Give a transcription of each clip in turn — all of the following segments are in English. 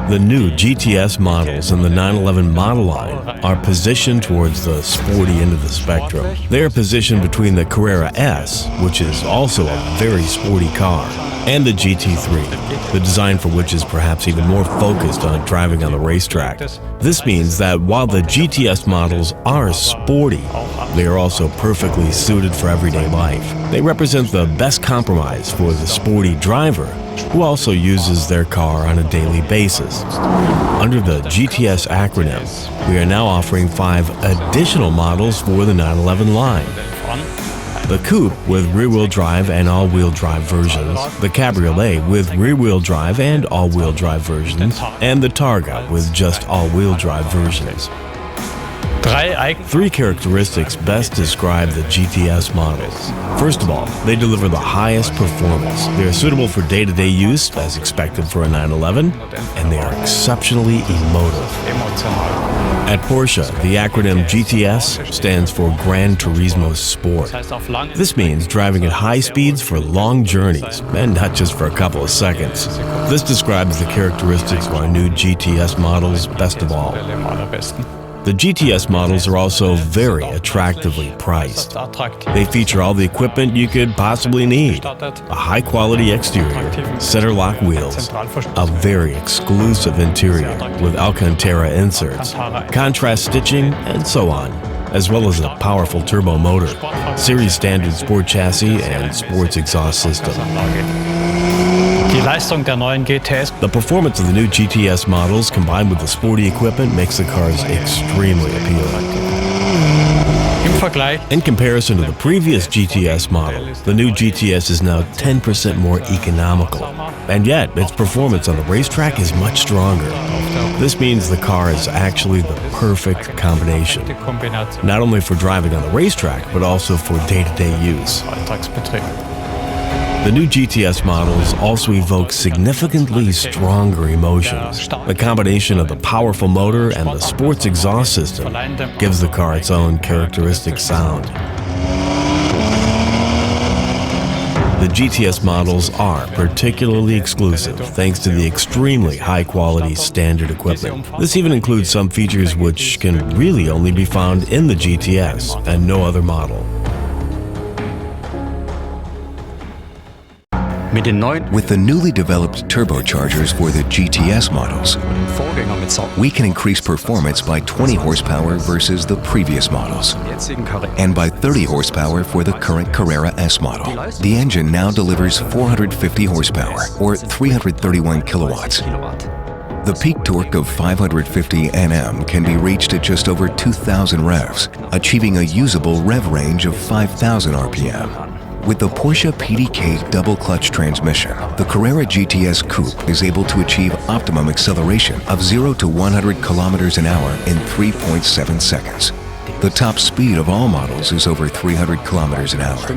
The new GTS models in the 911 model line are positioned towards the sporty end of the spectrum. They are positioned between the Carrera S, which is also a very sporty car, and the GT3, the design for which is perhaps even more focused on driving on the racetrack. This means that while the GTS models are sporty, they are also perfectly suited for everyday life. They represent the best compromise for the sporty driver who also uses their car on a daily basis. Under the GTS acronym, we are now offering 5 additional models for the 911 line. The Coupe with rear-wheel drive and all-wheel drive versions, the Cabriolet with rear-wheel drive and all-wheel drive versions, and the Targa with just all-wheel drive versions. 3 characteristics best describe the GTS models. First of all, they deliver the highest performance. They are suitable for day-to-day use, as expected for a 911, and they are exceptionally emotive. At Porsche, the acronym GTS stands for Gran Turismo Sport. This means driving at high speeds for long journeys, and not just for a couple of seconds. This describes the characteristics of our new GTS models best of all. The GTS models are also very attractively priced. They feature all the equipment you could possibly need: a high-quality exterior, center-lock wheels, a very exclusive interior with Alcantara inserts, contrast stitching, and so on, as well as a powerful turbo motor, series standard sport chassis, and sports exhaust system. The performance of the new GTS models combined with the sporty equipment makes the cars extremely appealing. In comparison to the previous GTS model, the new GTS is now 10% more economical, and yet its performance on the racetrack is much stronger. This means the car is actually the perfect combination, not only for driving on the racetrack, but also for day-to-day use. The new GTS models also evoke significantly stronger emotions. The combination of the powerful motor and the sports exhaust system gives the car its own characteristic sound. The GTS models are particularly exclusive thanks to the extremely high-quality standard equipment. This even includes some features which can really only be found in the GTS and no other model. With the newly developed turbochargers for the GTS models, we can increase performance by 20 horsepower versus the previous models, and by 30 horsepower for the current Carrera S model. The engine now delivers 450 horsepower, or 331 kilowatts. The peak torque of 550 Nm can be reached at just over 2,000 revs, achieving a usable rev range of 5,000 RPM. With the Porsche PDK double-clutch transmission, the Carrera GTS Coupe is able to achieve optimum acceleration of 0 to 100 kilometers an hour in 3.7 seconds. The top speed of all models is over 300 kilometers an hour.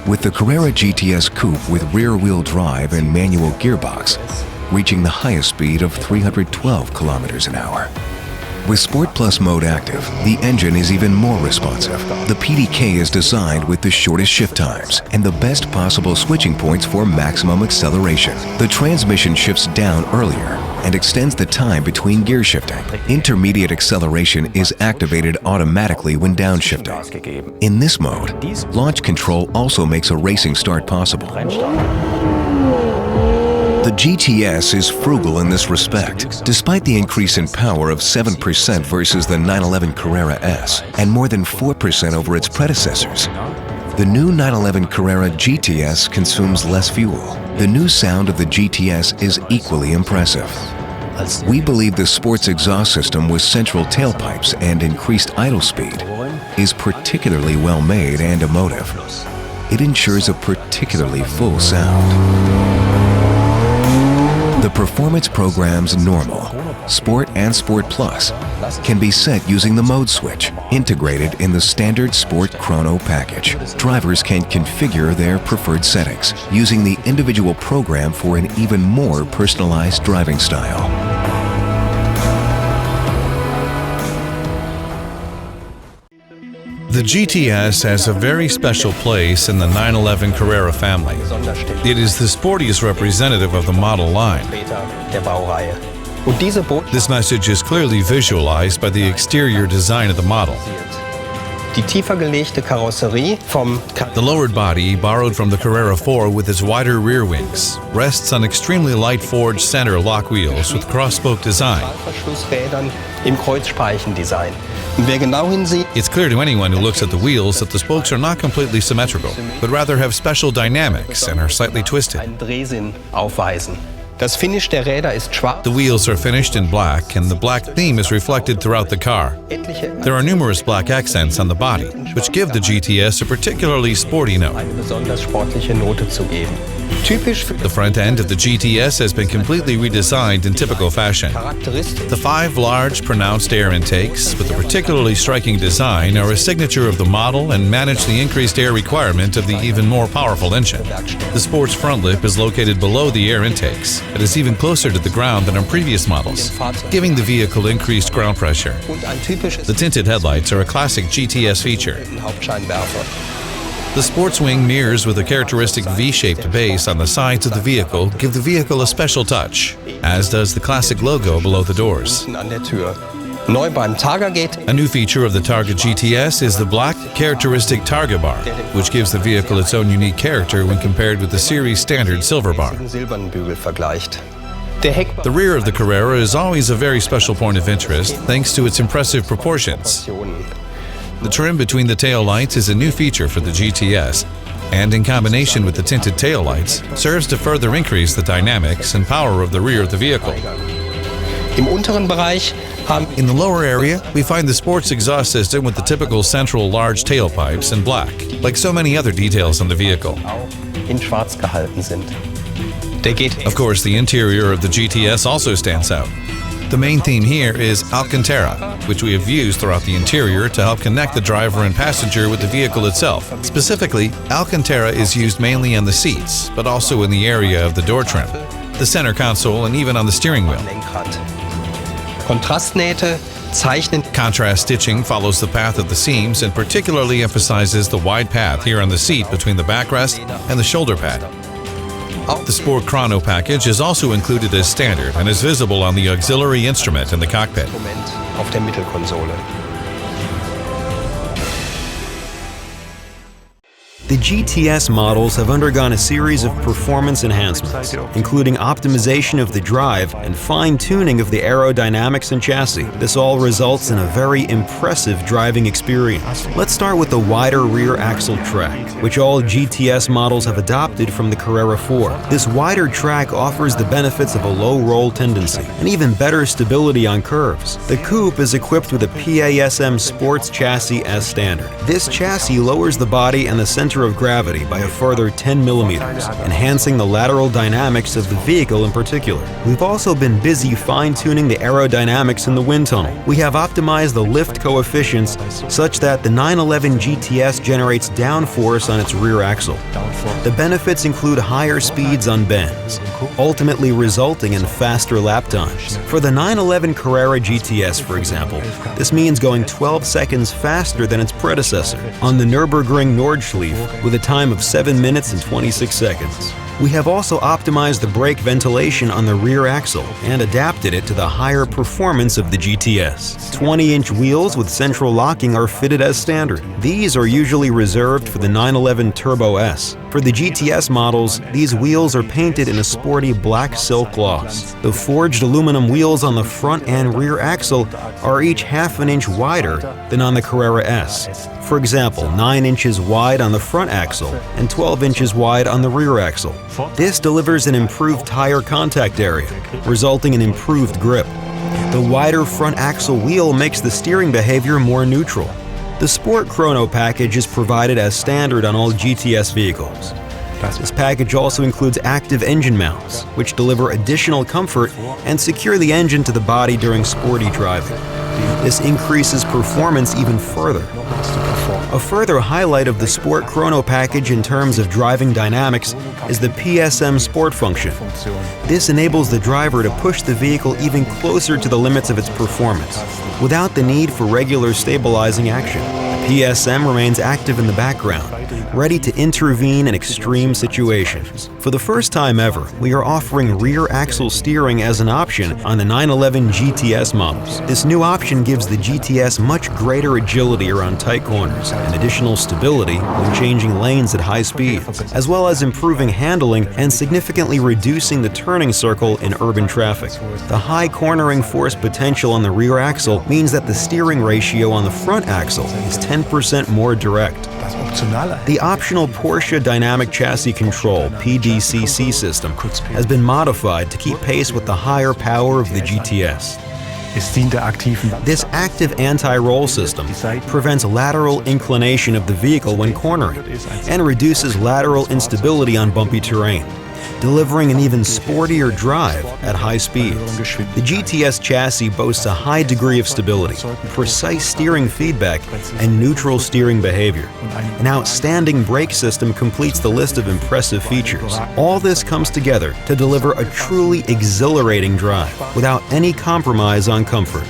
With the Carrera GTS Coupe with rear-wheel drive and manual gearbox, reaching the highest speed of 312 kilometers an hour. With Sport Plus mode active, the engine is even more responsive. The PDK is designed with the shortest shift times and the best possible switching points for maximum acceleration. The transmission shifts down earlier and extends the time between gear shifting. Intermediate acceleration is activated automatically when downshifting. In this mode, launch control also makes a racing start possible. The GTS is frugal in this respect. Despite the increase in power of 7% versus the 911 Carrera S and more than 4% over its predecessors, the new 911 Carrera GTS consumes less fuel. The new sound of the GTS is equally impressive. We believe the sports exhaust system with central tailpipes and increased idle speed is particularly well made and emotive. It ensures a particularly full sound. The performance programs Normal, Sport and Sport Plus can be set using the mode switch integrated in the standard Sport Chrono Package. Drivers can configure their preferred settings using the individual program for an even more personalized driving style. The GTS has a very special place in the 911 Carrera family. It is the sportiest representative of the model line. This message is clearly visualized by the exterior design of the model. Die tiefer gelegte Karosserie vom The lowered body, borrowed from the Carrera 4 with its wider rear wings, rests on extremely light forged center lock wheels with cross-spoke design. Verschlussrädern im Kreuzspeichendesign. Und wer genau hinsieht, It's clear to anyone who looks at the wheels that the spokes are not completely symmetrical, but rather have special dynamics and are slightly twisted. einen Drehsinn aufweisen. Das Finish der Räder ist schwarz. The wheels are finished in black, and the black theme is reflected throughout the car. There are numerous black accents on the body, which give the GTS a particularly sporty note. Eine besonders sportliche Note zu geben. Typisch für The front end of the GTS has been completely redesigned in typical fashion. Charakteristik The 5 large, pronounced air intakes, with a particularly striking design, are a signature of the model and manage the increased air requirement of the even more powerful engine. The sport's front lip is located below the air intakes. It is even closer to the ground than on previous models, giving the vehicle increased ground pressure. und ein typisches The tinted headlights are a classic GTS feature. Hauptscheinwerfer. The sports wing mirrors with a characteristic V-shaped base on the sides of the vehicle give the vehicle a special touch, as does the classic logo below the doors. An der Tür. Neu beim Targa GTS A new feature of the Targa GTS is the black, characteristic Targa bar, which gives the vehicle its own unique character when compared with the series standard silver bar. silbernen Bügel vergleicht. Der Heck The rear of the Carrera is always a very special point of interest thanks to its impressive proportions. The trim between the taillights is a new feature for the GTS, and in combination with the tinted taillights, serves to further increase the dynamics and power of the rear of the vehicle. Im unteren Bereich haben In the lower area, we find the sports exhaust system with the typical central large tailpipes in black, like so many other details on the vehicle. in schwarz gehalten sind. Der GTS Of course, the interior of the GTS also stands out. The main theme here is Alcantara, which we have used throughout the interior to help connect the driver and passenger with the vehicle itself. Specifically, Alcantara is used mainly on the seats, but also in the area of the door trim, the center console, and even on the steering wheel. Lenkrad. Kontrastnähte zeichnen Contrast stitching follows the path of the seams and particularly emphasizes the wide path here on the seat between the backrest and the shoulder pad. The Sport Chrono Package is also included as standard and is visible on the auxiliary instrument in the cockpit. auf der Mittelkonsole. The GTS models have undergone a series of performance enhancements, including optimization of the drive and fine-tuning of the aerodynamics and chassis. This all results in a very impressive driving experience. Let's start with the wider rear axle track, which all GTS models have adopted from the Carrera 4. This wider track offers the benefits of a low roll tendency and even better stability on curves. The Coupe is equipped with a PASM sports chassis as standard. This chassis lowers the body and the center of gravity by a further 10 millimeters, enhancing the lateral dynamics of the vehicle in particular. We've also been busy fine-tuning the aerodynamics in the wind tunnel. We have optimized the lift coefficients such that the 911 GTS generates downforce on its rear axle. The benefits include higher speeds on bends, ultimately resulting in faster lap times. For the 911 Carrera GTS, for example, this means going 12 seconds faster than its predecessor on the Nürburgring Nordschleife with a time of 7 minutes and 26 seconds. We have also optimized the brake ventilation on the rear axle and adapted it to the higher performance of the GTS. 20-inch wheels with central locking are fitted as standard. These are usually reserved for the 911 Turbo S. For the GTS models, these wheels are painted in a sporty black silk gloss. The forged aluminum wheels on the front and rear axle are each half an inch wider than on the Carrera S. For example, 9 inches wide on the front axle and 12 inches wide on the rear axle. This delivers an improved tire contact area, resulting in improved grip. The wider front axle wheel makes the steering behavior more neutral. The Sport Chrono Package is provided as standard on all GTS vehicles. This package also includes active engine mounts, which deliver additional comfort and secure the engine to the body during sporty driving. This increases performance even further. A further highlight of the Sport Chrono Package in terms of driving dynamics is the PSM Sport function. This enables the driver to push the vehicle even closer to the limits of its performance, without the need for regular stabilizing action. PSM remains active in the background, ready to intervene in extreme situations. For the first time ever, we are offering rear axle steering as an option on the 911 GTS models. This new option gives the GTS much greater agility around tight corners and additional stability when changing lanes at high speeds, as well as improving handling and significantly reducing the turning circle in urban traffic. The high cornering force potential on the rear axle means that the steering ratio on the front axle is 10% more direct. The optional Porsche Dynamic Chassis Control (PDCC) system has been modified to keep pace with the higher power of the GTS. This active anti-roll system prevents lateral inclination of the vehicle when cornering and reduces lateral instability on bumpy terrain, delivering an even sportier drive at high speeds. The GTS chassis boasts a high degree of stability, precise steering feedback, and neutral steering behavior. An outstanding brake system completes the list of impressive features. All this comes together to deliver a truly exhilarating drive without any compromise on comfort.